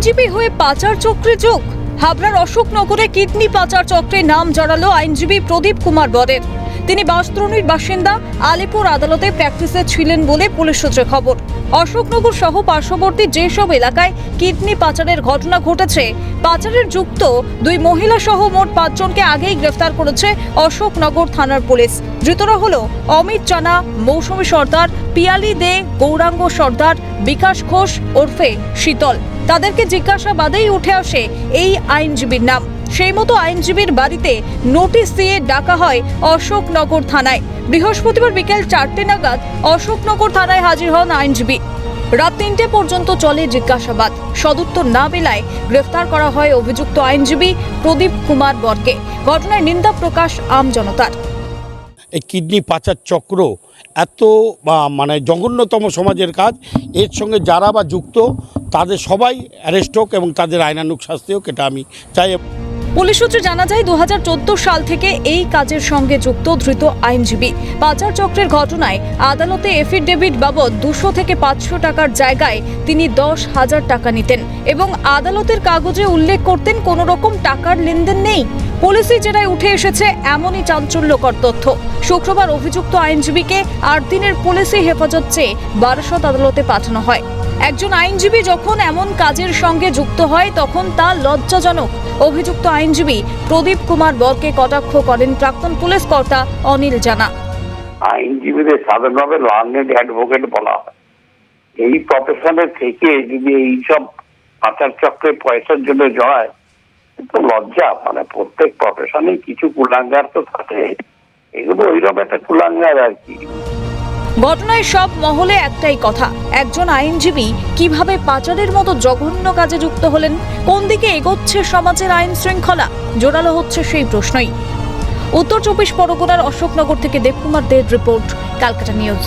আইনজীবী হয়ে পাচার চক্রে যোগ। হাবড়ার অশোকনগরে কিডনি পাচার চক্রে নাম জড়ালো আইনজীবী প্রদীপ কুমার বরের। তিনি বাঁশদ্রোণীর বাসিন্দা, আলিপুর আদালতে প্র্যাকটিসে ছিলেন বলে পুলিশ সূত্রে খবর। অশোকনগর সহ পার্শ্ববর্তী যেসব এলাকায় কিডনি পাচারের ঘটনা ঘটেছে, পাচারের যুক্ত দুই মহিলা সহ মোট 5 জনকে আগেই গ্রেফতার করেছে অশোকনগর থানার পুলিশ। ধৃতরা হলো অমিত জানা, মৌসুমী সর্দার, পিয়ালি দে, গৌরাঙ্গ সর্দার, বিকাশ ঘোষ ওরফে শীতল। তাদেরকে জিজ্ঞাসাবাদেই উঠে আসে এই আইনজীবীর নাম। সেই মতো আইনজীবীর বাড়িতে নোটিশ দিয়ে ডাকা হয় অশোকনগর থানায়। বৃহস্পতিবার বিকেল 4টে নাগাদ অশোকনগর থানায় হাজির হন আইনজীবী। রাত 3টে পর্যন্ত চলে জিজ্ঞাসাবাদ। সদুত্তর না মেলায় গ্রেফতার করা হয় অভিযুক্ত আইনজীবী প্রদীপ কুমার বরকে। ঘটনায় নিন্দা প্রকাশ আম জনতার। এই কিডনি পাচার চক্র এত মানে জঘন্যতম সমাজের কাজ। এর সঙ্গে যারা বা যুক্ত তাদের সবাই অ্যারেস্ট হোক এবং তাদের আইনানুগ শাস্তি হোক, এটা আমি চাই। পুলিশ সূত্রে জানা যায় 2014 সাল থেকে এই কাজের সঙ্গে যুক্ত ধৃত আইনজীবী পাচার চক্রের ঘটনায় আদালতে এফিডেভিট বাবদ 200 থেকে 500 টাকার জায়গায় তিনি 10,000 টাকা নিতেন এবং আদালতের কাগজে উল্লেখ করতেন কোনো রকম টাকার লেনদেন নেই। পুলিশি জেরায় উঠে এসেছে এমনই চাঞ্চল্যকর তথ্য। শুক্রবার অভিযুক্ত আইনজীবীকে 8 দিনের পুলিশি হেফাজত চেয়ে বারাসত আদালতে পাঠানো হয়। একজন আইনজীবী যখন এমন কাজের সঙ্গে যুক্ত হয় তখন তা লজ্জাজনক। অভিযুক্ত আইনজীবী প্রদীপ কুমার বরকে কটাক্ষ করেন প্রাক্তন পুলিশ কর্তা অনিল জানা। আইনজীবীদের সাধারণভাবে লার্নেড অ্যাডভোকেট বলা হয়। এই প্রফেশনে থেকে যদি এইসব পাচার চক্রে পয়সার জন্য জড়ায়, তো লজ্জা। মানে প্রত্যেক প্রফেশনে কিছু কুলাঙ্গার তো থাকে, এগুলো ওইরকম একটা কুলাঙ্গার আর কি। ঘটনায় সব মহলে একটাই কথা, একজন আইনজীবী কিভাবে পাচারের মতো জঘন্য কাজে যুক্ত হলেন? কোন দিকে এগোচ্ছে সমাজের আইন শৃঙ্খলা? জোরালো হচ্ছে সেই প্রশ্নই। উত্তর 24 পরগনার অশোকনগর থেকে দেবকুমার দের রিপোর্ট, ক্যালকাটা নিউজ।